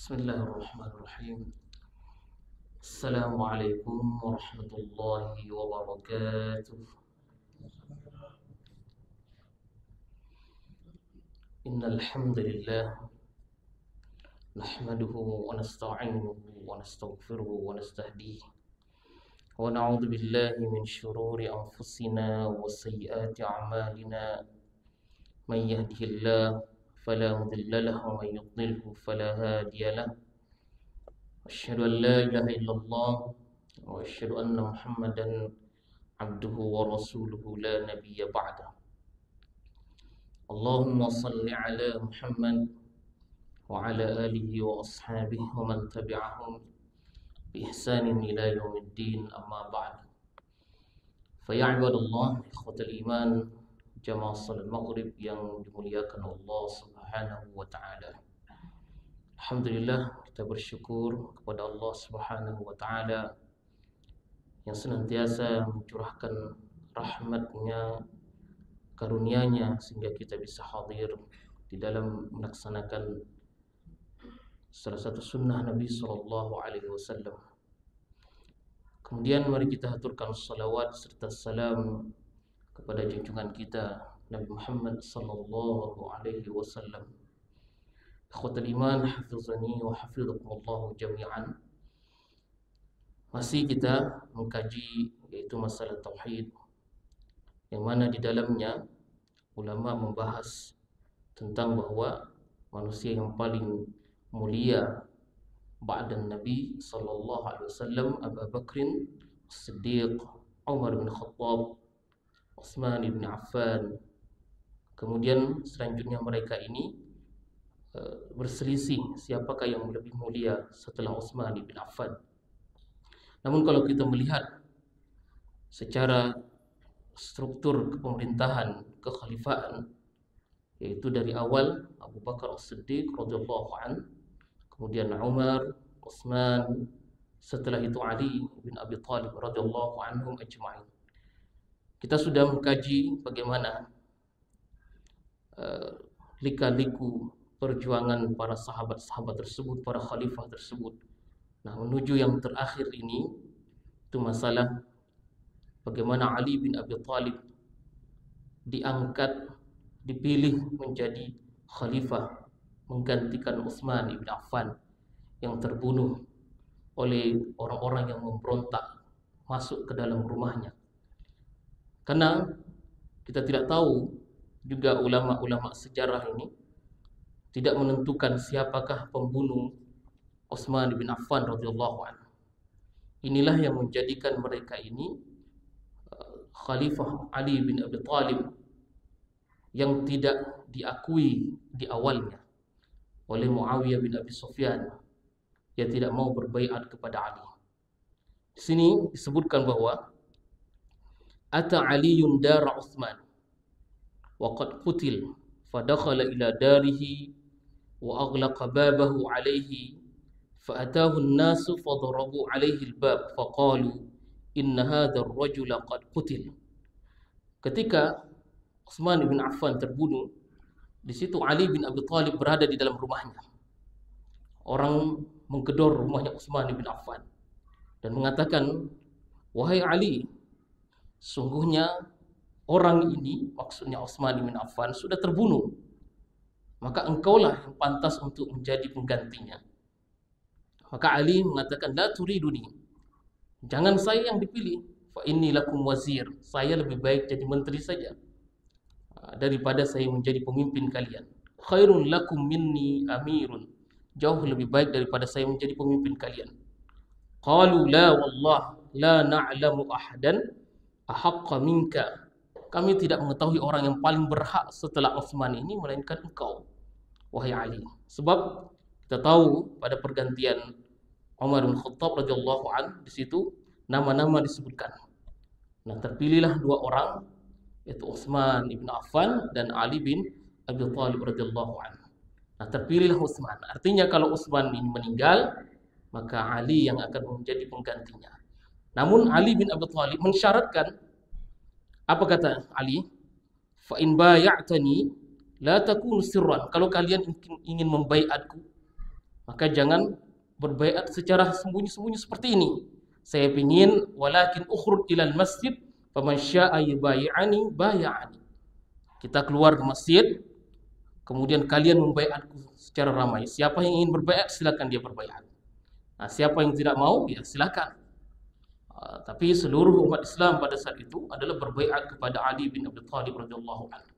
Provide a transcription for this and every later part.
Bismillahirrahmanirrahim. Assalamualaikum warahmatullahi wabarakatuh. Innal hamdalillah nahmaduhu wa nasta'inuhu wa nastaghfiruhu wa nastahdihi wa na'udzu billahi min shururi anfusina wa sayyiati a'malina. Man yahdihillahu فلا مضل له ومن يضلله فلا هادي له أشهد أن لا إله إلا الله وأشهد أن محمدا عبده ورسوله لا نبي بعده. اللهم صل على محمد وعلى آله وأصحابه ومن تبعهم بإحسان إلى يوم الدين. أما بعد فيا عباد الله إخوة الإيمان jamaah salat maghrib yang dimuliakan Allah Subhanahu wa taala. Alhamdulillah, kita bersyukur kepada Allah Subhanahu wa taala yang senantiasa mencurahkan rahmatnya, karunia-Nya sehingga kita bisa hadir di dalam melaksanakan salah satu sunnah Nabi sallallahu alaihi wasallam. Kemudian mari kita haturkan salawat serta salam kepada junjungan kita Nabi Muhammad sallallahu alaihi wasallam. Ikhwatul iman, hafizani wa hafizakumullah jami'an. Masih kita mengkaji yaitu masalah tauhid, yang mana di dalamnya ulama membahas tentang bahwa manusia yang paling mulia ba'da Nabi sallallahu alaihi wasallam Abu Bakrin As-Siddiq, Umar bin Khattab, Utsman bin Affan. Kemudian selanjutnya mereka ini berselisih siapakah yang lebih mulia setelah Utsman bin Affan. Namun kalau kita melihat secara struktur kepemerintahan, kekhalifahan, yaitu dari awal Abu Bakar As-Siddiq radhiyallahu an, kemudian Umar, Utsman, setelah itu Ali bin Abi Thalib radhiyallahu anhum ajma'in. Kita sudah mengkaji bagaimana lika-liku perjuangan para sahabat-sahabat tersebut, para khalifah tersebut. Nah, menuju yang terakhir ini itu masalah bagaimana Ali bin Abi Thalib diangkat, dipilih menjadi khalifah menggantikan Utsman bin Affan yang terbunuh oleh orang-orang yang memberontak masuk ke dalam rumahnya. Karena kita tidak tahu juga ulama-ulama sejarah ini tidak menentukan siapakah pembunuh Utsman bin Affan radhiyallahu anhu. Inilah yang menjadikan mereka ini Khalifah Ali bin Abi Thalib yang tidak diakui di awalnya oleh Muawiyah bin Abi Sufyan. Dia tidak mau berbaiat kepada Ali. Di sini disebutkan bahwa Ata Aliyun dara Utsman wa qad qutil fadakhala ila darihi wa aghlaqa babahu alayhi faatahu an-nasu fadarabu alayhi al-bab faqalu inna hadha ar-rajula qad qutil. Ketika Utsman bin Affan terbunuh, di situ Ali bin Abi Thalib berada di dalam rumahnya. Orang menggedor rumahnya Utsman bin Affan dan mengatakan, "Wahai Ali, sungguhnya orang ini," maksudnya Utsman bin Affan, "sudah terbunuh. Maka engkaulah yang pantas untuk menjadi penggantinya." Maka Ali mengatakan, "La turiduni, jangan saya yang dipilih. Fa inni lakum wazir, saya lebih baik jadi menteri saja daripada saya menjadi pemimpin kalian. Khairun lakum minni amirun, jauh lebih baik daripada saya menjadi pemimpin kalian." Qalu la wallah la na'lamu ahadan ahaqqa minka, kami tidak mengetahui orang yang paling berhak setelah Utsman ini melainkan engkau, wahai Ali. Sebab kita tahu pada pergantian Umar bin Khattab radhiyallahu an, di situ nama-nama disebutkan. Nah, terpilihlah dua orang, yaitu Utsman bin Affan dan Ali bin Abi Thalib radhiyallahu an. Nah, terpilihlah Utsman. Artinya kalau Utsman ini meninggal, maka Ali yang akan menjadi penggantinya. Namun Ali bin Abi Thalib mensyaratkan, apa kata Ali? Fa in bay'atani la takunu sirran. Kalau kalian ingin membaiatku, Maka jangan berbaiat secara sembunyi-sembunyi seperti ini. Saya ingin walakin ukhruj ilal masjid faman syaa'a yubayyi'ani bay'ani. Kita keluar ke masjid, kemudian kalian membaiatku secara ramai. Siapa yang ingin berbaiat silakan dia berbaiat. Nah, siapa yang tidak mau ya silakan. Tapi seluruh umat Islam pada saat itu adalah berbaiat kepada Ali bin Abi Thalib radhiyallahu anhu.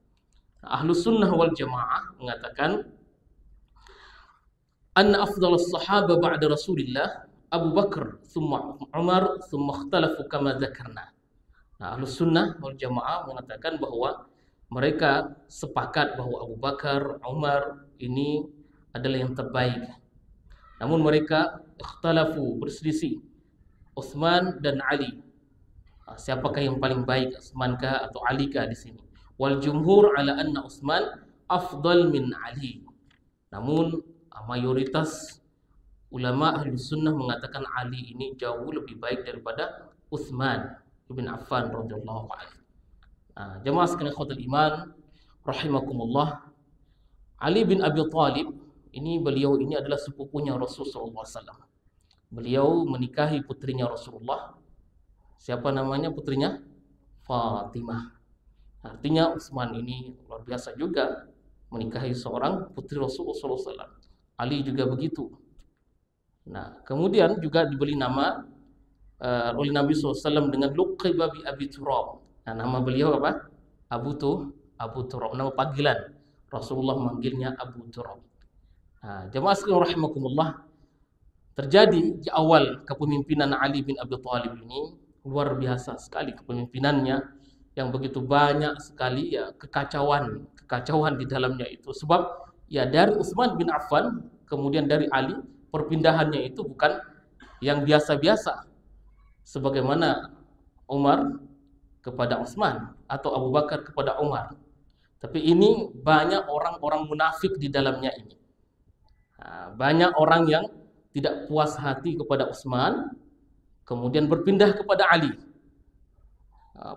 Ahlus sunnah wal jamaah mengatakan anna afdhalus sahaba ba'da Rasulillah Abu Bakar thumma Umar thumma ikhtalafu kama dzakarna. Nah, Ahlus sunnah wal jamaah mengatakan bahwa mereka sepakat bahwa Abu Bakar, Umar ini adalah yang terbaik. Namun mereka ikhtalafu, berselisih, Utsman dan Ali. Siapakah yang paling baik, Utsman kah atau Ali kah di sini? Wal jumhur ala anna Utsman afdal min Ali. Namun mayoritas ulama ahli sunnah mengatakan Ali ini jauh lebih baik daripada Utsman bin Affan radhiyallahu anhu. Jemaah sekalian ikhwatul iman rahimakumullah, Ali bin Abi Thalib beliau ini adalah sepupunya Rasulullah SAW. Beliau menikahi putrinya Rasulullah. Siapa namanya putrinya? Fatimah. Artinya Utsman ini luar biasa juga menikahi seorang putri Rasulullah SAW. Ali juga begitu. Nah, kemudian juga diberi nama oleh Nabi SAW dengan Luqayba bi Abi Turab. Nah, nama beliau apa? Abu Turab. Nama panggilan. Rasulullah memanggilnya Abu Turab. Nah, jemaah sekalian rahimakumullah, terjadi di awal kepemimpinan Ali bin Abi Thalib ini luar biasa sekali kepemimpinannya, yang begitu banyak sekali ya kekacauan di dalamnya itu. Sebab ya dari Utsman bin Affan kemudian dari Ali, perpindahannya itu bukan yang biasa-biasa sebagaimana Umar kepada Utsman atau Abu Bakar kepada Umar. Tapi ini banyak orang-orang munafik di dalamnya ini. Banyak orang yang tidak puas hati kepada Utsman, kemudian berpindah kepada Ali.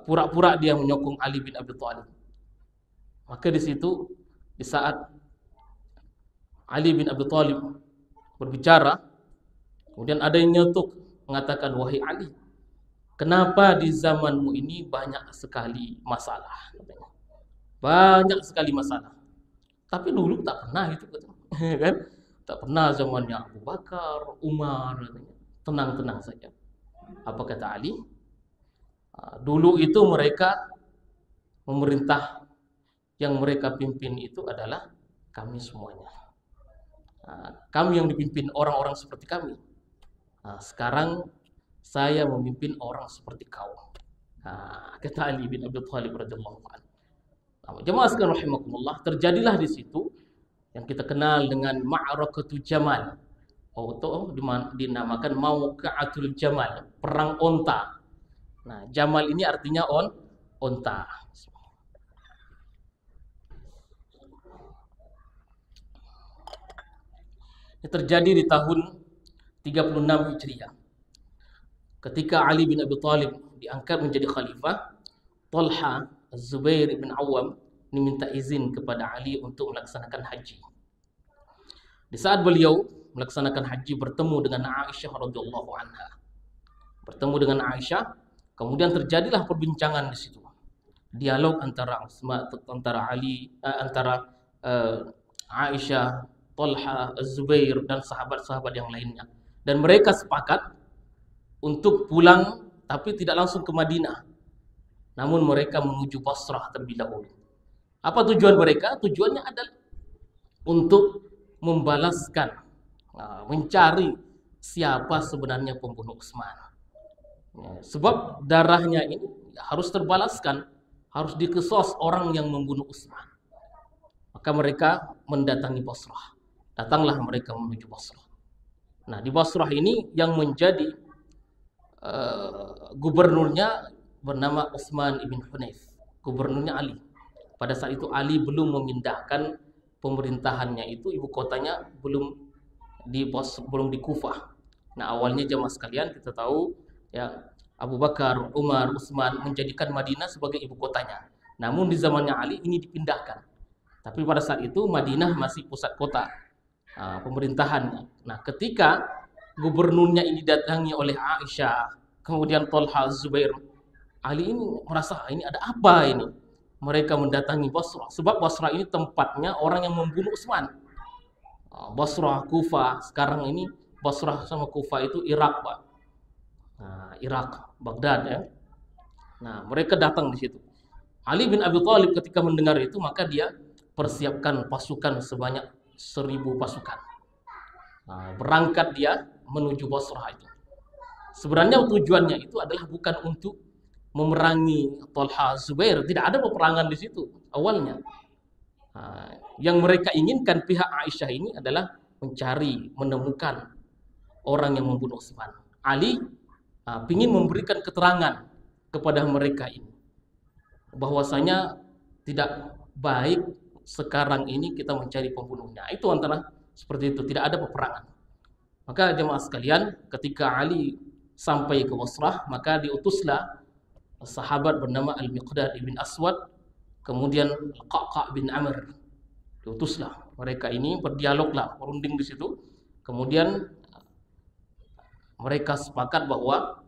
Pura-pura dia menyokong Ali bin Abi Thalib. Maka di situ, di saat Ali bin Abi Thalib berbicara, kemudian ada yang nyetuk mengatakan, wahai Ali, kenapa di zamanmu ini banyak sekali masalah? Banyak sekali masalah. Tapi dulu tak pernah itu, kan? Tak pernah zamannya Abu Bakar, Umar, tenang-tenang saja. Apa kata Ali? Dulu itu mereka memerintah, yang mereka pimpin itu adalah kami semuanya. Kami yang dipimpin orang-orang seperti kami. Sekarang saya memimpin orang seperti kau. Kata Ali bin Abi Thalib radhiyallahu anhu. Jemaah sekalian rahimakumullah, terjadilah di situ yang kita kenal dengan Ma'rakatul Jamal, atau dinamakan Mauqa'atul Jamal, perang onta. Nah, Jamal ini artinya onta. Ini terjadi di tahun 36 Hijriah. Ketika Ali bin Abi Thalib diangkat menjadi khalifah, Talha Az-Zubair bin Awam ini minta izin kepada Ali untuk melaksanakan haji. Di saat beliau melaksanakan haji bertemu dengan Aisyah radhiyallahu anha. Bertemu dengan Aisyah, kemudian terjadilah perbincangan di situ. Dialog antara Aisyah, Talha, Az-Zubair dan sahabat-sahabat yang lainnya. Dan mereka sepakat untuk pulang tapi tidak langsung ke Madinah. Namun mereka menuju Basrah terlebih dahulu. Apa tujuan mereka? Tujuannya adalah untuk membalaskan, mencari siapa sebenarnya pembunuh Utsman. Sebab darahnya ini harus terbalaskan, harus dikesos orang yang membunuh Utsman. Maka mereka mendatangi Basrah. Datanglah mereka menuju Basrah. Nah, di Basrah ini yang menjadi gubernurnya bernama Utsman ibn Hunayf, gubernurnya Ali. Pada saat itu Ali belum memindahkan pemerintahannya itu, ibu kotanya belum di Kufah. Nah, awalnya jemaah sekalian kita tahu ya, Abu Bakar, Umar, Utsman menjadikan Madinah sebagai ibu kotanya. Namun di zamannya Ali ini dipindahkan. Tapi pada saat itu Madinah masih pusat kota. pemerintahannya. Nah, ketika gubernurnya ini datangi oleh Aisyah, kemudian Talha, Zubair, Ali ini merasa ini ada apa ini? Mereka mendatangi Basrah, sebab Basrah ini tempatnya orang yang membunuh Utsman. Basrah, Kufah, sekarang ini Basrah sama Kufah itu Irak, Pak. Irak, Baghdad ya. Nah, mereka datang di situ. Ali bin Abi Thalib ketika mendengar itu, maka dia persiapkan pasukan sebanyak 1000 pasukan. Berangkat dia menuju Basrah itu. Sebenarnya tujuannya itu adalah bukan untuk memerangi Talha, Zubair, tidak ada peperangan di situ awalnya. Yang mereka inginkan pihak Aisyah ini adalah mencari, menemukan orang yang membunuh Utsman. Ali ingin memberikan keterangan kepada mereka ini bahwasanya tidak baik sekarang ini kita mencari pembunuhnya. Itu antara seperti itu, tidak ada peperangan. Maka jemaah sekalian, ketika Ali sampai ke Basrah, maka diutuslah sahabat bernama Al-Miqdad ibn Aswad, kemudian Al-Qa'qa' bin Amr. Diutuslah mereka ini, berdialoglah, berunding di situ. Kemudian mereka sepakat bahwa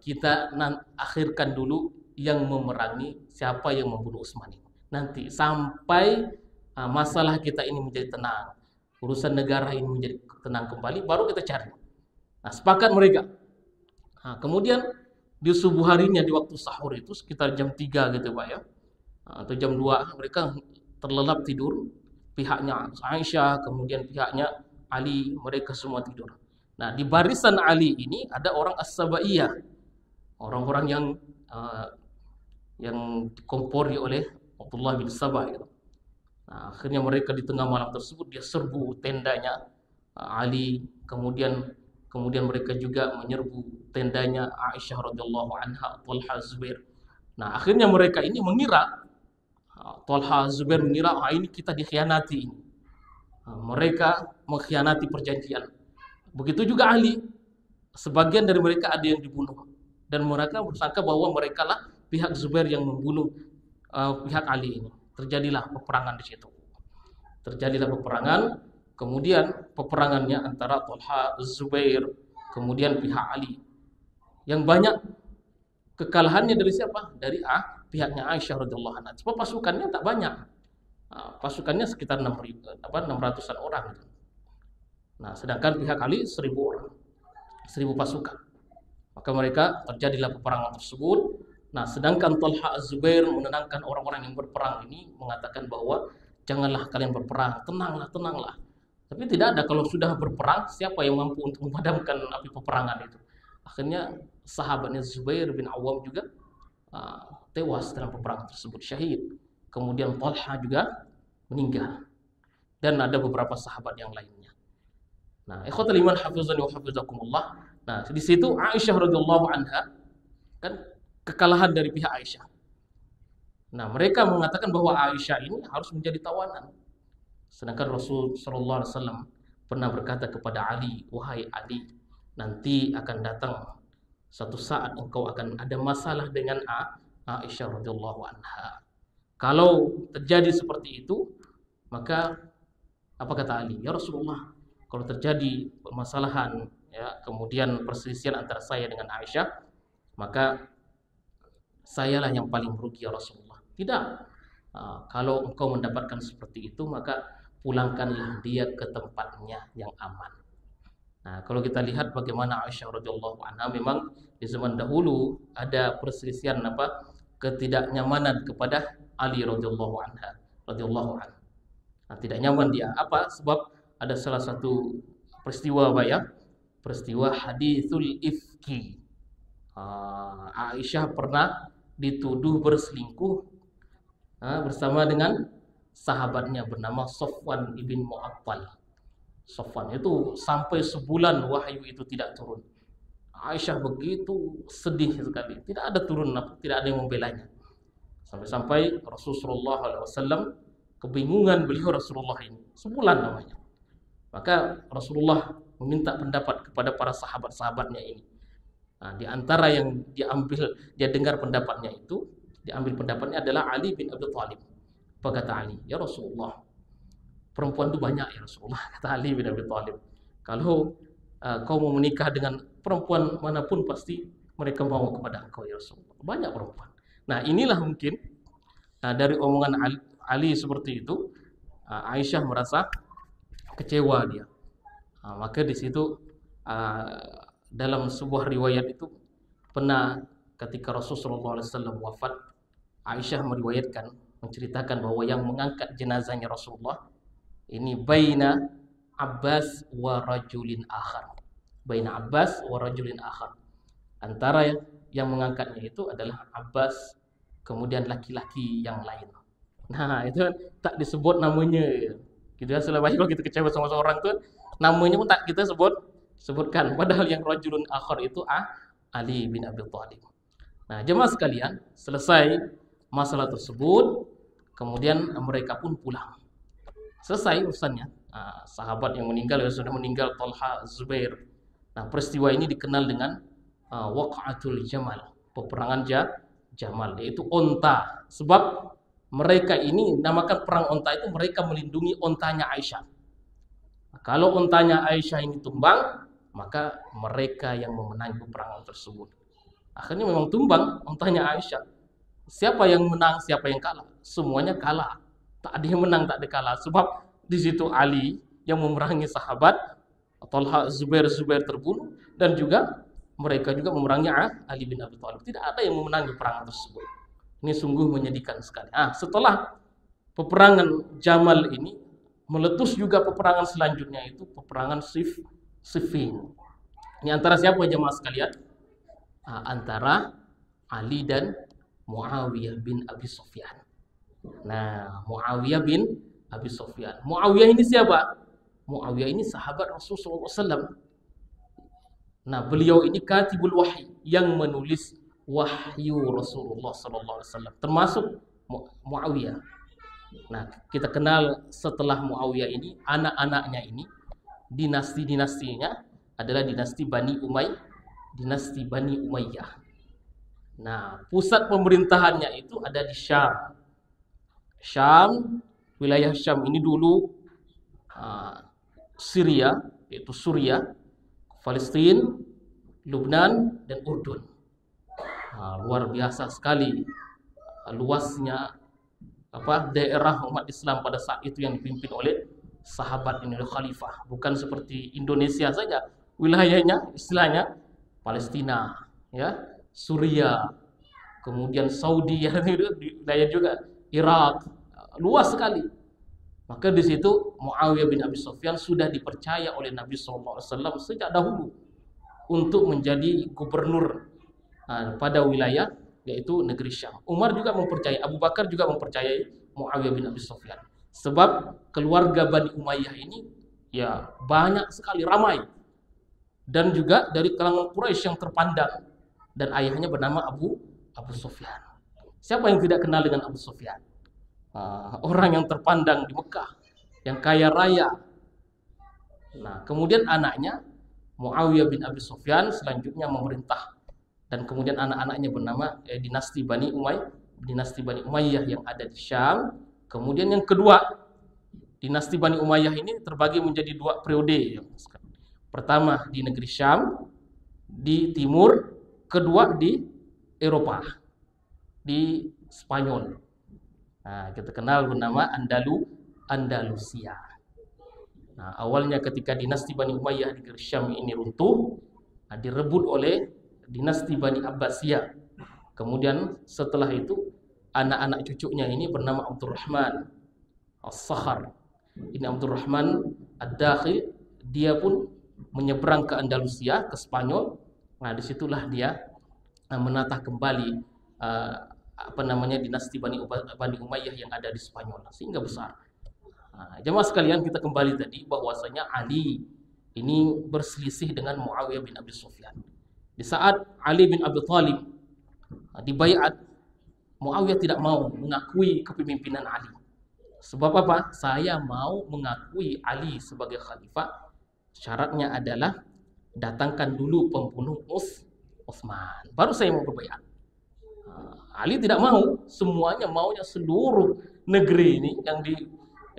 kita akhirkan dulu yang memerangi siapa yang membunuh Utsman ini. Nanti sampai masalah kita ini menjadi tenang, urusan negara ini menjadi tenang kembali, baru kita cari. Nah, sepakat mereka. Kemudian di subuh harinya, di waktu sahur itu sekitar jam 3 gitu Pak ya, atau jam 2, mereka terlelap tidur. Pihaknya Aisyah, kemudian pihaknya Ali, mereka semua tidur. Nah, di barisan Ali ini ada orang As-Sabaiyah, orang-orang yang dikompori oleh Abdullah bin Sabah gitu. Nah, akhirnya mereka di tengah malam tersebut dia serbu tendanya Ali, kemudian mereka juga menyerbu tendanya Aisyah radhiyallahu anha, Talha, Zubair. Nah, akhirnya mereka ini mengira, Talha, Zubair mengira ini kita dikhianati ini. Mereka mengkhianati perjanjian. Begitu juga Ali. Sebagian dari mereka ada yang dibunuh, dan mereka bersangka bahwa mereka lah pihak Zubair yang membunuh pihak Ali ini. Terjadilah peperangan di situ. Terjadilah peperangan. Kemudian peperangannya antara Talha, Zubair, kemudian pihak Ali. Yang banyak kekalahannya dari siapa? Dari pihaknya Aisyah radhiyallahu anha. Sebab pasukannya tak banyak. Pasukannya sekitar 600-an orang. Nah, sedangkan pihak Ali 1000 orang. 1000 pasukan. Maka mereka terjadilah peperangan tersebut. Nah, sedangkan Talha, Zubair menenangkan orang-orang yang berperang ini, mengatakan bahwa janganlah kalian berperang, tenanglah. Tapi tidak ada, kalau sudah berperang, siapa yang mampu untuk memadamkan api peperangan itu? Akhirnya sahabatnya Zubair bin Awam juga tewas dalam peperangan tersebut, syahid. Kemudian Talha juga meninggal. Dan ada beberapa sahabat yang lainnya. Nah, ikhwatul iman hafizani wa hafizakumullah. Nah, di situ Aisyah radhiyallahu anha, kan kekalahan dari pihak Aisyah. Nah, mereka mengatakan bahwa Aisyah ini harus menjadi tawanan. Sedangkan Rasul sallallahu alaihi wasallam pernah berkata kepada Ali, "Wahai Ali, nanti akan datang satu saat engkau akan ada masalah dengan Aisyah radhiyallahu anha. Kalau terjadi seperti itu, maka apa kata Ali? Ya Rasulullah, kalau terjadi permasalahan ya, kemudian perselisihan antara saya dengan Aisyah, maka sayalah yang paling merugi ya Rasulullah." Tidak. Kalau engkau mendapatkan seperti itu, maka pulangkanlah dia ke tempatnya yang aman. Nah, kalau kita lihat bagaimana Aisyah radhiyallahu anha, memang di zaman dahulu ada perselisihan ketidaknyamanan kepada Ali radhiyallahu anha, radhiyallahu anhu. Nah, tidak nyaman dia. Apa? Sebab ada salah satu peristiwa peristiwa hadithul ifki. Aisyah pernah dituduh berselingkuh bersama dengan sahabatnya bernama Safwan ibn Mu'attal. Safwan itu sampai sebulan wahyu itu tidak turun. Aisyah begitu sedih sekali, tidak ada turun, tidak ada yang membelanya. Sampai-sampai Rasulullah SAW kebingungan beliau Rasulullah ini sebulan namanya. Maka Rasulullah meminta pendapat kepada para sahabat-sahabatnya ini. Nah, di antara yang dia dengar pendapatnya itu, diambil pendapatnya adalah Ali bin Abi Thalib. Apa kata Ali? Ya Rasulullah, perempuan itu banyak ya Rasulullah, kata Ali bin Abi Thalib. Kalau kau mau menikah dengan perempuan manapun pasti mereka mau kepada engkau ya Rasulullah. Banyak perempuan. Nah inilah mungkin dari omongan Ali seperti itu, Aisyah merasa kecewa dia. Maka di situ dalam sebuah riwayat itu pernah ketika Rasulullah SAW wafat, Aisyah meriwayatkan, menceritakan bahwa yang mengangkat jenazahnya Rasulullah ini baina Abbas wa rajulin akhar. Baina Abbas wa rajulin akhar. Antara yang mengangkatnya itu adalah Abbas, kemudian laki-laki yang lain. Nah, itu tak disebut namanya. Gitu ya, selama kalau kita kecewa sama seorang tuh namanya pun tak kita sebutkan. Padahal yang rajulun akhar itu Ali bin Abi Thalib. Nah, jemaah sekalian, selesai masalah tersebut, kemudian mereka pun pulang. Selesai urusannya. Sahabat yang meninggal sudah meninggal, Talha, Zubair. Nah, peristiwa ini dikenal dengan Waqa'atul Jamal, peperangan Jamal, yaitu onta. Sebab mereka ini namakan perang onta itu mereka melindungi ontanya Aisyah. Kalau ontanya Aisyah ini tumbang, maka mereka yang memenangi peperangan tersebut. Akhirnya memang tumbang ontanya Aisyah. Siapa yang menang, siapa yang kalah? Semuanya kalah. Tak ada yang menang, tak ada kalah. Sebab di situ Ali yang memerangi sahabat, Talha, Zubair terbunuh, dan juga mereka juga memerangi Ali bin Abi Thalib. Tidak ada yang memenangi peperangan tersebut. Ini sungguh menyedihkan sekali. Setelah peperangan Jamal ini, meletus juga peperangan selanjutnya, itu peperangan Siffin. Ini antara siapa jemaah sekalian? Antara Ali dan Muawiyah bin Abi Sufyan. Nah, Muawiyah bin Abi Sufyan. Muawiyah ini siapa? Muawiyah ini sahabat Rasulullah SAW. Nah, beliau ini katibul wahyi, yang menulis wahyu Rasulullah SAW, termasuk Muawiyah. Nah, kita kenal setelah Muawiyah ini, anak-anaknya ini, dinasti-dinastinya adalah dinasti Bani Umayyah. Nah, pusat pemerintahannya itu ada di Syam, wilayah Syam ini dulu Syria, yaitu Suriah, Palestina, Lebanon, dan Urdun. Luar biasa sekali luasnya daerah umat Islam pada saat itu yang dipimpin oleh sahabat ini, oleh khalifah. Bukan seperti Indonesia saja, wilayahnya istilahnya Palestina, ya, Suriah, kemudian Saudi, ya, wilayah juga Irak, luas sekali. Maka di situ Muawiyah bin Abi Sufyan sudah dipercaya oleh Nabi SAW sejak dahulu untuk menjadi gubernur pada wilayah yaitu negeri Syam. Umar juga mempercayai, Abu Bakar juga mempercayai Muawiyah bin Abi Sufyan. Sebab keluarga Bani Umayyah ini ya banyak sekali, ramai. Dan juga dari kalangan Quraisy yang terpandang, dan ayahnya bernama Abu Sufyan. Siapa yang tidak kenal dengan Abu Sufyan? Orang yang terpandang di Mekah, yang kaya raya. Nah, kemudian anaknya Muawiyah bin Abi Sufyan selanjutnya memerintah, dan kemudian anak-anaknya bernama dinasti Bani Umayyah yang ada di Syam. Kemudian yang kedua, dinasti Bani Umayyah ini terbagi menjadi dua periode. Pertama di negeri Syam, di timur, kedua di Eropa, di Spanyol. Nah, kita kenal bernama Andalusia. Nah, awalnya ketika dinasti Bani Umayyah di Syam ini runtuh, direbut oleh dinasti Bani Abbasiyah. Kemudian setelah itu anak-anak cucunya ini bernama Abdurrahman As-Sakhar. Ini Abdurrahman Ad-Dakhil, dia pun menyeberang ke Andalusia, ke Spanyol. Nah, disitulah dia menatah kembali dinasti Bani Umayyah yang ada di Spanyol, sehingga besar. Jemaah sekalian, kita kembali tadi bahwasanya Ali ini berselisih dengan Muawiyah bin Abi Sufyan. Di saat Ali bin Abi Thalib dibaiat, Muawiyah tidak mau mengakui kepemimpinan Ali. Sebab apa? Saya mau mengakui Ali sebagai khalifah. Syaratnya adalah datangkan dulu pembunuh Utsman, baru saya mau berbaiat. Ali tidak mau, semuanya maunya seluruh negeri ini yang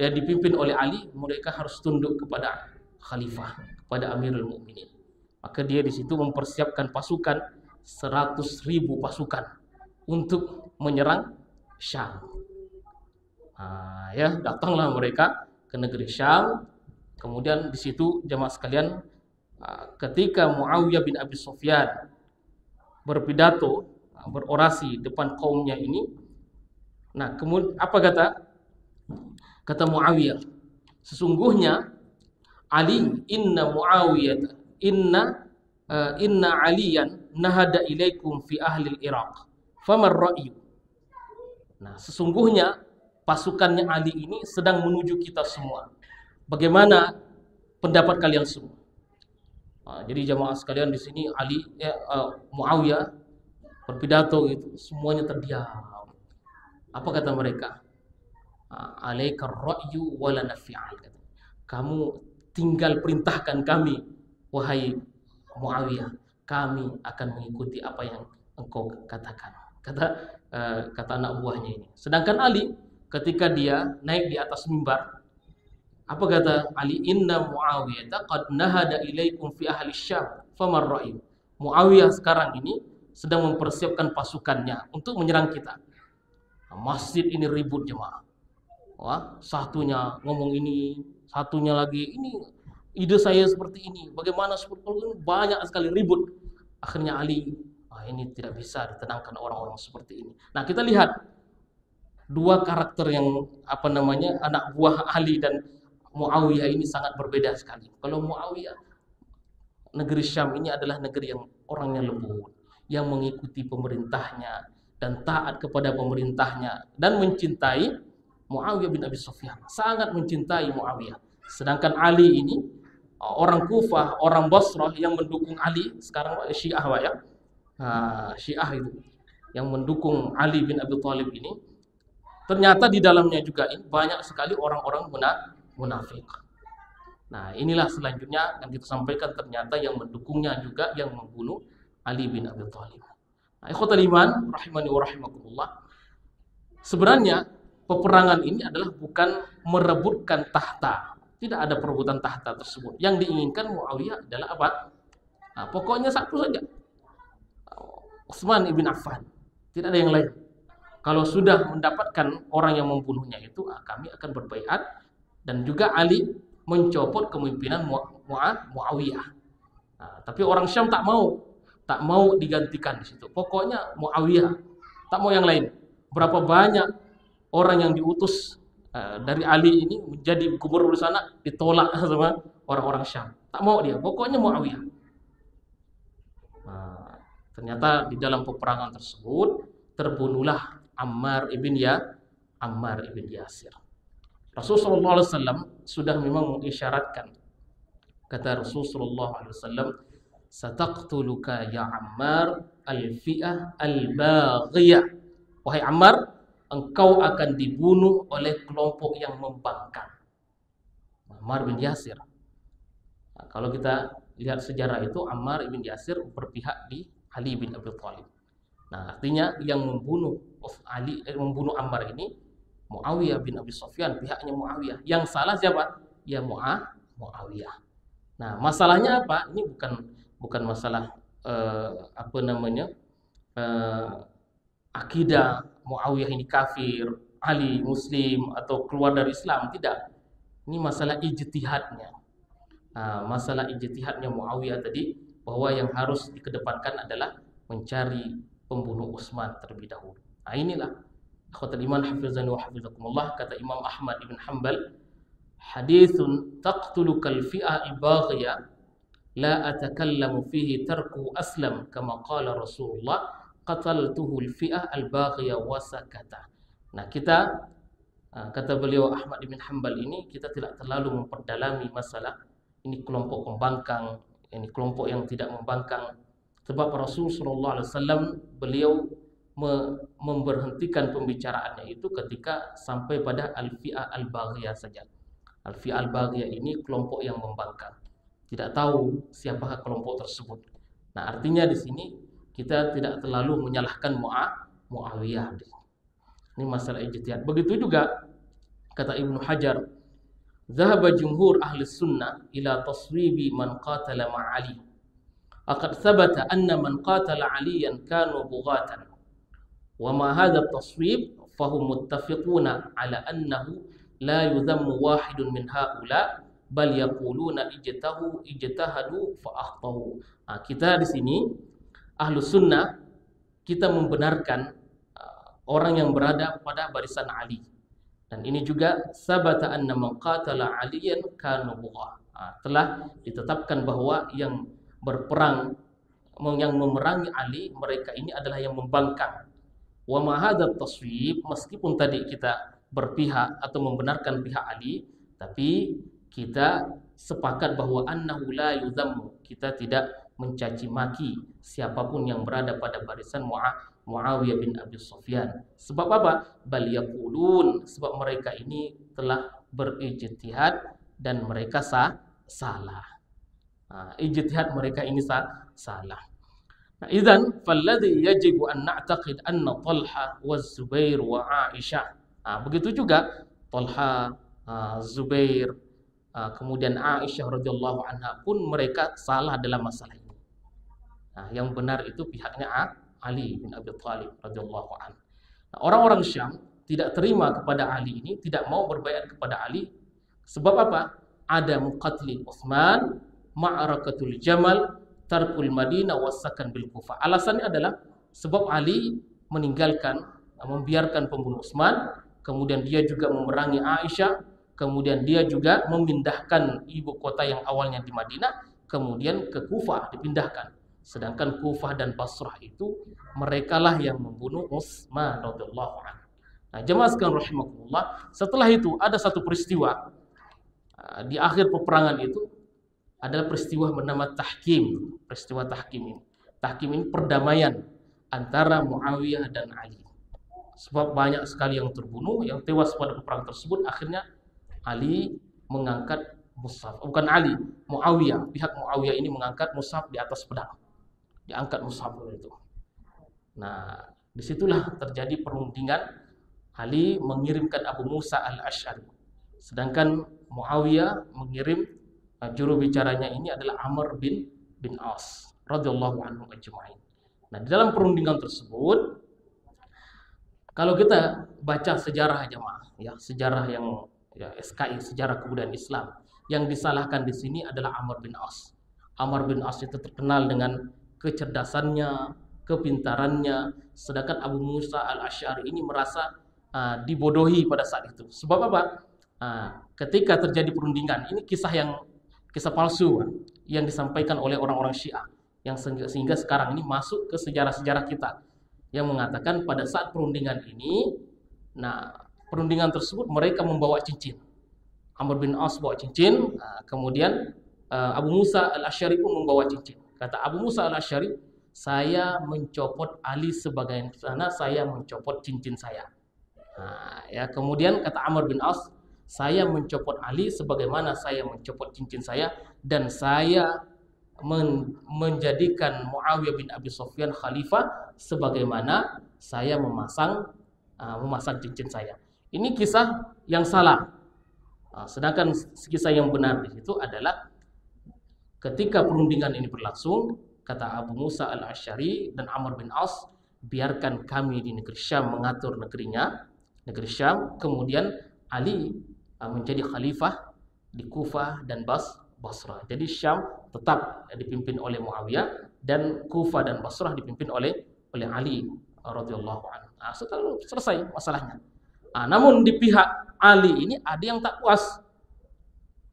yang dipimpin oleh Ali, mereka harus tunduk kepada khalifah, kepada Amirul Mukminin. Maka dia di situ mempersiapkan pasukan 100.000 pasukan untuk menyerang Syam. Ya, datanglah mereka ke negeri Syam. Kemudian di situ jemaah sekalian, ketika Muawiyah bin Abi Sufyan berpidato, berorasi depan kaumnya ini, nah kemudian apa kata Muawiyah? Sesungguhnya Ali, inna Muawiyah, inna Aliyan nahada ilaikum fi ahli Iraq. Famar ra'yu? Nah, sesungguhnya pasukannya Ali ini sedang menuju kita semua. Bagaimana pendapat kalian semua? Jadi jamaah sekalian di sini Muawiyah berpidato itu, semuanya terdiam. Apa kata mereka? Alaika ra'yu wala nafi'al. Kamu tinggal perintahkan kami, wahai Muawiyah, kami akan mengikuti apa yang engkau katakan. Kata anak buahnya ini. Sedangkan Ali ketika dia naik di atas mimbar, apa kata Ali? Inna Muawiyah qad nahada ilaikum fi ahli Syam famar ra'yu. Muawiyah sekarang ini sedang mempersiapkan pasukannya untuk menyerang kita. Masjid ini ribut jemaah. Wah, satunya ngomong ini, satunya lagi ini ide saya seperti ini. Bagaimana seperti ini? Banyak sekali ribut. Akhirnya Ali, ini tidak bisa ditenangkan orang-orang seperti ini. Nah, kita lihat dua karakter yang anak buah Ali dan Muawiyah ini sangat berbeda sekali. Kalau Muawiyah, negeri Syam ini adalah negeri yang orangnya lembut, yang mengikuti pemerintahnya dan taat kepada pemerintahnya dan mencintai Muawiyah bin Abi Sufyan, sangat mencintai Muawiyah. Sedangkan Ali ini orang Kufah, orang Basrah yang mendukung Ali, sekarang Syiah ya. Syiah itu yang mendukung Ali bin Abi Thalib ini, ternyata di dalamnya juga ini banyak sekali orang-orang munafik. Nah, inilah selanjutnya yang kita sampaikan, ternyata yang mendukungnya juga yang membunuh Ali bin Abi Thalib. Nah, ikhwatal iman rahimani wa rahimakumullah. Sebenarnya peperangan ini adalah bukan merebutkan tahta. Tidak ada perebutan tahta tersebut. Yang diinginkan Muawiyah adalah apa? Nah, pokoknya satu saja. Utsman ibn Affan. Tidak ada yang lain. Kalau sudah mendapatkan orang yang membunuhnya itu, kami akan berbaiat. Dan juga Ali mencopot kepemimpinan Muawiyah. Nah, tapi orang Syam tak mau digantikan di situ. Pokoknya Muawiyah, tak mau yang lain. Berapa banyak orang yang diutus dari Ali ini menjadi gubernur di sana ditolak sama orang-orang Syam. Tak mau dia, pokoknya Muawiyah. Nah, ternyata di dalam peperangan tersebut terbunuhlah Ammar ibn Yasir. Rasulullah SAW sudah memang mengisyaratkan. Kata Rasulullah SAW, "Sataqtuluka ya Ammar al-fi'ah al-baghiyah." Wahai Ammar, engkau akan dibunuh oleh kelompok yang membangkang. Ammar bin Yasir. Nah, kalau kita lihat sejarah itu, Ammar bin Yasir berpihak di Ali bin Abi Thalib. Nah, artinya yang membunuh Ammar ini Muawiyah bin Abi Sufyan, pihaknya Muawiyah. Yang salah siapa? Ya Muawiyah. Nah, masalahnya apa? Ini bukan masalah akidah Muawiyah ini kafir, Ali muslim atau keluar dari Islam, tidak. Ini masalah ijtihadnya. Nah, masalah ijtihadnya Muawiyah tadi, bahwa yang harus dikedepankan adalah mencari pembunuh Utsman terlebih dahulu. Nah, inilah akhwatul iman hafizani wa hafizakumullah, kata Imam Ahmad ibn Hanbal, hadithun taqtulukal fi'ah ibaghiya la atakallamu fihi tarku aslam kama qala Rasulullah qataltuhu al-fi'ah al-baghiyah wa sakata. Nah, kata beliau Ahmad ibn Hanbal ini, kita tidak terlalu memperdalami masalah ini kelompok pembangkang, ini kelompok yang tidak membangkang. Sebab Rasulullah SAW beliau memberhentikan pembicaraannya itu ketika sampai pada al-fi'ah al-baghiyah saja. Al-fi'ah al-baghiyah ini kelompok yang membangkang. Tidak tahu siapakah kelompok tersebut. Nah, artinya di sini kita tidak terlalu menyalahkan Muawiyah. Ini masalah ijtihad. Begitu juga Kata Ibnu Hajar, "Dhahaba jumhur ahli sunnah ila taswibi man qatala ma'ali. Aqad thabata anna man qatala aliyan kanu bughatan. Wa ma hadha at-taswib fahum muttafiquna ala annahu la yudhammu wahidun min haula bal yaquluna ijtahadu fa akhtahu." Kita di sini ahlu sunnah, kita membenarkan orang yang berada pada barisan Ali. Dan ini juga sabata anna man qatala aliyan kana bugha. Telah ditetapkan bahwa yang berperang, yang memerangi Ali, mereka ini adalah yang membangkang. Wa ma hadzal taswib, meskipun tadi kita berpihak atau membenarkan pihak Ali, tapi kita sepakat bahwa annahu la yudhammu, kita tidak mencaci maki siapapun yang berada pada barisan Muawiyah bin Abi Sufyan. Sebab apa? Bal yaqulun, sebab mereka ini telah berijtihad dan mereka salah. Ijtihad mereka ini salah. Nah, idzan falladhi yajibu an na'taqid anna Talha wa Zubair wa Aisyah. Begitu juga Talha, Zubair, kemudian Aisyah radhiyallahu anha pun mereka salah dalam masalah ini. Yang benar itu pihaknya Ali bin Abi Thalib radhiyallahu anhu. Orang-orang Syam tidak terima kepada Ali ini, tidak mau berbaiat kepada Ali. Sebab apa? Ada muqatli Utsman, ma'arakatul Jamal, tarkul Madinah wasakan bil Kufah. Alasannya adalah sebab Ali meninggalkan, membiarkan pembunuh Utsman, kemudian dia juga memerangi Aisyah, kemudian dia juga memindahkan ibu kota yang awalnya di Madinah, kemudian ke Kufah dipindahkan. Sedangkan Kufah dan Basrah itu merekalah yang membunuh Utsman radhiyallahu anhu. Jemaah sekalian rahimakumullah, setelah itu ada satu peristiwa di akhir peperangan itu, adalah peristiwa bernama tahkim. Peristiwa tahkim ini, tahkim ini perdamaian antara Muawiyah dan Ali. Sebab banyak sekali yang terbunuh, yang tewas pada peperangan tersebut. Akhirnya Ali mengangkat mushaf, bukan Ali, Muawiyah, pihak Muawiyah ini mengangkat mushaf di atas pedang. Diangkat mushaf itu. Nah, disitulah terjadi perundingan. Ali mengirimkan Abu Musa al-Asy'ari, sedangkan Muawiyah mengirim juru bicaranya ini adalah Amr bin As radhiyallahu anhu ajma'in. Nah, di dalam perundingan tersebut, kalau kita baca sejarah jemaah, ya, sejarah yang SKI, sejarah kebudayaan Islam, yang disalahkan di sini adalah Amr bin As. Amr bin As itu terkenal dengan kecerdasannya, kepintarannya, sedangkan Abu Musa al-Asy'ari ini merasa dibodohi pada saat itu. Sebab apa? Ketika terjadi perundingan, ini kisah palsu yang disampaikan oleh orang-orang Syiah, yang sehingga sekarang ini masuk ke sejarah-sejarah kita, yang mengatakan pada saat perundingan ini, perundingan tersebut mereka membawa cincin. Amr bin As bawa cincin, kemudian Abu Musa al-Asy'ari pun membawa cincin. Kata Abu Musa al-Asy'ari, saya mencopot Ali sebagaimana saya mencopot cincin saya. Kemudian kata Amr bin As, saya mencopot Ali sebagaimana saya mencopot cincin saya, dan saya menjadikan Muawiyah bin Abi Sufyan khalifah sebagaimana saya memasang cincin saya. Ini kisah yang salah. Sedangkan kisah yang benar di situ adalah ketika perundingan ini berlangsung, kata Abu Musa al-Asy'ari dan Amr bin As, biarkan kami di negeri Syam mengatur negerinya, negeri Syam, kemudian Ali menjadi khalifah di Kufah dan Basrah. Jadi Syam tetap dipimpin oleh Muawiyah dan Kufah dan Basrah dipimpin oleh Ali radhiyallahu anhu. Setelah selesai masalahnya. Namun di pihak Ali ini ada yang tak puas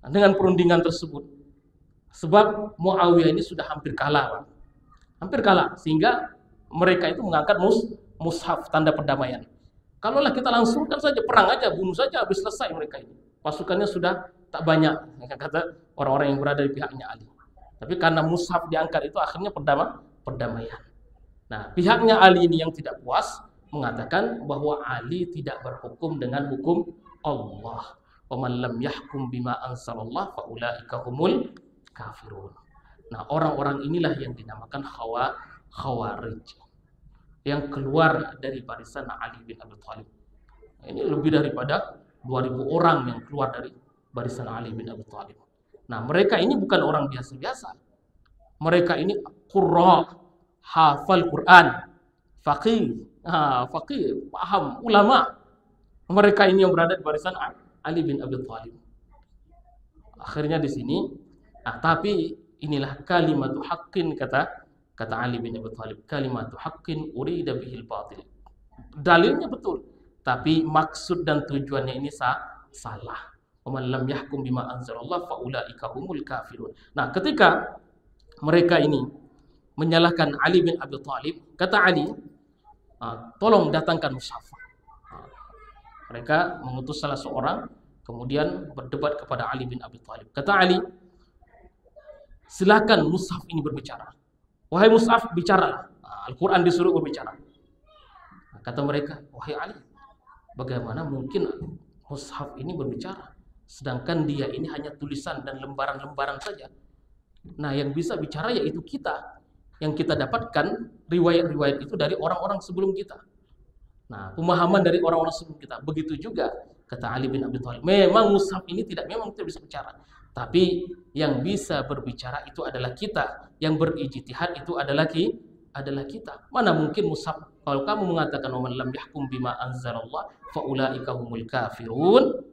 dengan perundingan tersebut. Sebab Muawiyah ini sudah hampir kalah, Pak. Hampir kalah, sehingga mereka itu mengangkat mushaf tanda perdamaian. Kalaulah kita langsungkan saja, perang aja, bunuh saja, habis selesai mereka ini. Pasukannya sudah tak banyak, kata orang-orang yang berada di pihaknya Ali. Tapi karena mushaf diangkat itu akhirnya perdamaian. Nah, pihaknya Ali ini yang tidak puas mengatakan bahwa Ali tidak berhukum dengan hukum Allah. Wa man lam yahkum bima anzalallah fa ulaika humul kafirun. Nah, orang-orang inilah yang dinamakan Khawarij, yang keluar dari barisan Ali bin Abi Thalib. Ini lebih daripada 2.000 orang yang keluar dari barisan Ali bin Abi Thalib. Nah, mereka ini bukan orang biasa-biasa. Mereka ini qurra, hafal Quran, faqih, faqih, paham, ulama. Mereka ini yang berada di barisan Ali bin Abi Thalib. Akhirnya di sini, tapi inilah kalimatu haqqin, kata Ali bin Abi Thalib, kalimatu haqqin urida bihil batil. Dalilnya betul, tapi maksud dan tujuannya ini salah. Wa man lam yahkum bima anzalallah fa ulaika humul kafirun. Nah, ketika mereka ini menyalahkan Ali bin Abi Thalib, kata Ali, tolong datangkan mushaf. Mereka mengutus salah seorang, kemudian berdebat kepada Ali bin Abi Thalib. Kata Ali, silakan mushaf ini berbicara. Wahai mushaf, bicaralah. Al-Quran disuruh berbicara. Kata mereka, wahai Ali, bagaimana mungkin mushaf ini berbicara? Sedangkan dia ini hanya tulisan dan lembaran-lembaran saja. Nah, yang bisa bicara yaitu kita. Yang kita dapatkan riwayat-riwayat itu dari orang-orang sebelum kita. Nah, pemahaman dari orang-orang sebelum kita. Begitu juga, kata Ali bin Abi Thalib. Memang mushaf ini memang tidak bisa bicara. Tapi yang bisa berbicara itu adalah kita. Yang berijtihad itu adalah kita. Mana mungkin mushaf, kalau kamu mengatakan wa man lam yahkum bima anzalallah fa ulaika humul kafirun.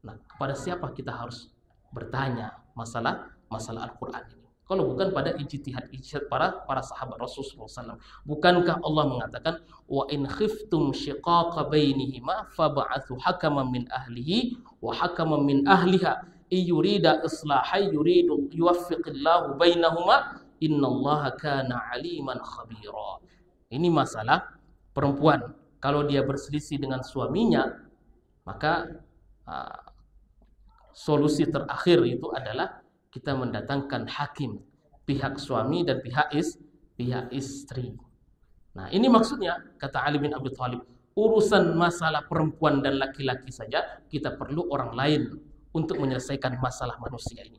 Nah, kepada siapa kita harus bertanya masalah Al-Qur'an ini? Kalau bukan pada ijtihad para sahabat Rasulullah SAW. Bukankah Allah mengatakan wa in khiftum shiqaqa bainihima fab'athu hakaman min ahlihi wa hakaman min ahliha yurida islahan yuridu yuwaffiqillahu bainahuma innallaha kana aliman khabira. Ini masalah perempuan. Kalau dia berselisih dengan suaminya, maka solusi terakhir itu adalah kita mendatangkan hakim, pihak suami dan pihak istri. Nah, ini maksudnya, kata Ali bin Abi Thalib, urusan masalah perempuan dan laki-laki saja kita perlu orang lain untuk menyelesaikan masalah manusia ini.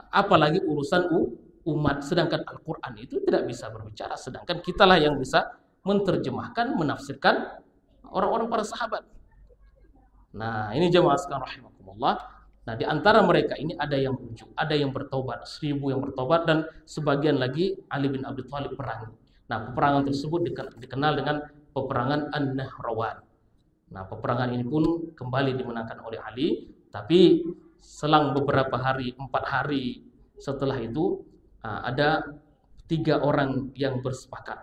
Apalagi urusan umat, sedangkan Al-Quran itu tidak bisa berbicara, sedangkan kitalah yang bisa menerjemahkan, menafsirkan orang-orang para sahabat. Nah, ini jemaah sekalian rahimakumullah. Nah, di antara mereka ini ada yang rujuk, ada yang bertobat, 1000 yang bertobat, dan sebagian lagi Ali bin Abi Thalib perangi. Nah, peperangan tersebut dikenal dengan peperangan An-Nahrawan. Nah, peperangan ini pun kembali dimenangkan oleh Ali, tapi selang beberapa hari, 4 hari setelah itu, ada 3 orang yang bersepakat.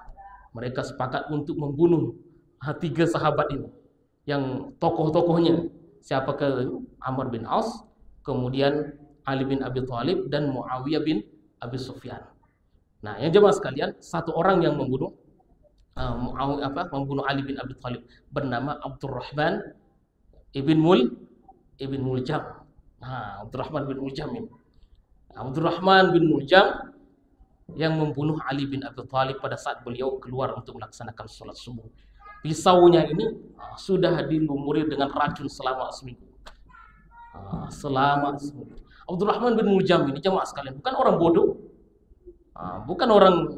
Mereka sepakat untuk membunuh 3 sahabat ini, yang tokoh-tokohnya. Siapa ke Amr bin Aus, kemudian Ali bin Abi Thalib, dan Muawiyah bin Abi Sufyan. Nah, yang jemaah sekalian, satu orang yang membunuh Ali bin Abi Thalib bernama Abdurrahman ibn Muljam. Nah, Abdurrahman bin Muljam ini. Abdurrahman bin Muljam yang membunuh Ali bin Abi Thalib pada saat beliau keluar untuk melaksanakan sholat subuh. Pisaunya ini sudah dilumuri dengan racun selama seminggu. Abdurrahman bin Muljam ini, jemaah sekalian, bukan orang bodoh, bukan orang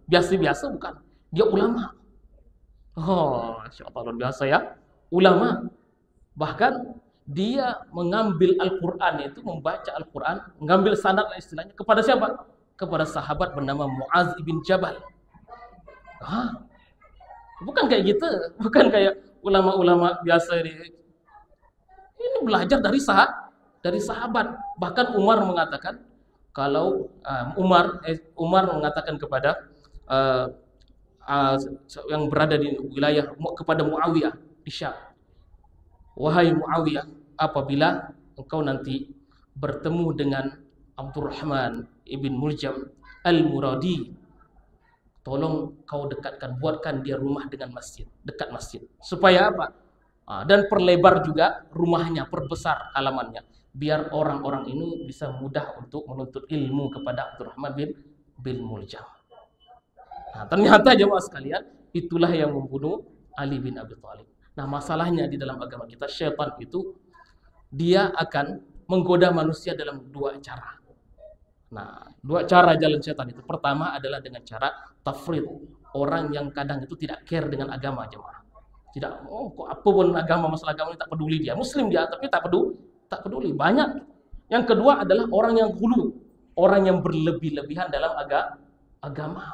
biasa-biasa, bukan. Dia ulama. Insya Allah luar biasa ya, ulama. Bahkan dia mengambil Al-Quran, itu membaca Al-Quran, mengambil sanad istilahnya kepada siapa? Kepada sahabat bernama Muaz ibn Jabal. Bukan kayak gitu, bukan kayak ulama-ulama biasa ini. Ini belajar dari sahabat. Bahkan Umar mengatakan, kalau Umar mengatakan kepada yang berada di wilayah, kepada Muawiyah di Syam, wahai Muawiyah, apabila engkau nanti bertemu dengan Abdurrahman ibn Muljam al-Muradi, tolong kau dekatkan, buatkan dia rumah dengan masjid, dekat masjid. Supaya apa? Dan perlebar juga rumahnya, perbesar halamannya, biar orang-orang ini bisa mudah untuk menuntut ilmu kepada Abdurrahman bin Muljam. Nah, ternyata jemaah sekalian, itulah yang membunuh Ali bin Abi Thalib. Nah, masalahnya di dalam agama kita, syaitan itu dia akan menggoda manusia dalam 2 cara. Nah, 2 cara jalan setan itu. Pertama adalah dengan cara tafrid. Orang yang kadang itu tidak care dengan agama, jemaah. Tidak, oh, kok apa pun agama, masalah agama ini tak peduli dia. Muslim dia, tapi tak peduli. Banyak. Yang kedua adalah orang yang hulu, orang yang berlebih-lebihan dalam agama.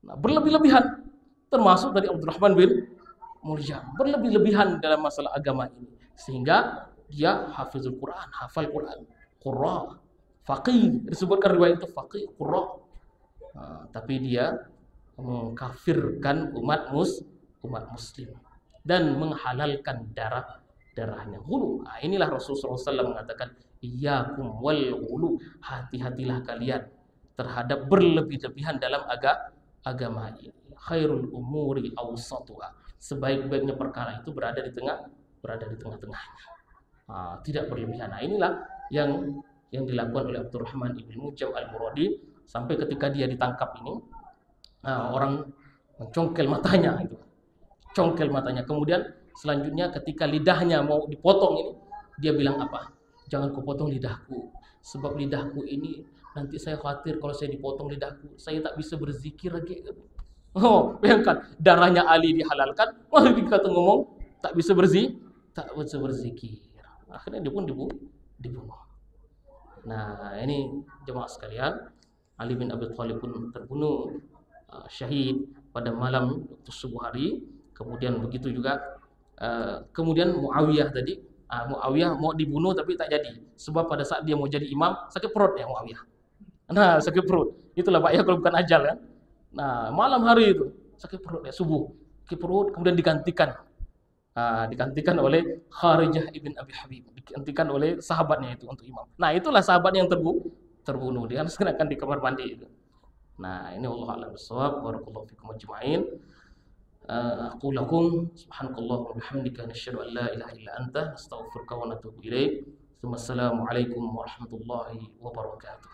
Nah, berlebih-lebihan termasuk dari Abdurrahman bin Muljam, berlebih-lebihan dalam masalah agama ini, sehingga dia hafizul Quran, hafal Quran, qurra, faqih, disebutkan riwayat itu faqih, qurra. Tapi dia mengkafirkan umat muslim dan menghalalkan darahnya. Hulu. Nah, inilah Rasulullah SAW mengatakan, iyyakum wal hulu, hati-hatilah kalian terhadap berlebih-lebihan dalam agama ini. Khairul umuri awsatuha, sebaik-baiknya perkara itu berada di tengah-tengahnya. Tidak berlebihan. Nah, inilah yang dilakukan oleh Abdurrahman ibn Muljam al-Muradi, sampai ketika dia ditangkap ini, orang mencongkel matanya itu. Congkel matanya. Kemudian selanjutnya ketika lidahnya mau dipotong ini, dia bilang apa? Jangan kau potong lidahku, sebab lidahku ini nanti saya khawatir kalau saya dipotong lidahku, saya tak bisa berzikir lagi. Oh, bayangkan, darahnya Ali dihalalkan, malah dikata ngomong tak bisa berzikir. Akhirnya dia pun dibunuh. Nah, ini jemaah sekalian, Ali bin Abi Thalib pun terbunuh syahid pada malam waktu subuh hari. Kemudian begitu juga kemudian Muawiyah tadi, Muawiyah mau dibunuh tapi tak jadi, sebab pada saat dia mau jadi imam sakit perut ya Muawiyah. Nah, sakit perut. Itulah Pak ya, kalau bukan ajal kan. Nah, malam hari itu sakit perut ya, subuh sakit perut, kemudian digantikan oleh Kharijah ibn Abi Habib, digantikan oleh sahabatnya itu untuk imam. Nah, itulah sahabat yang terbunuh, dia akan di kamar mandi itu. Nah, ini Allah a'lam bissawab. Barakallahu fikum ajma'in. Aqul lakum subhanakallah wa bihamdika nasyhadu an la ilaha illa anta nastaghfiruka wa natubu ilaik. Assalamualaikum warahmatullahi wabarakatuh.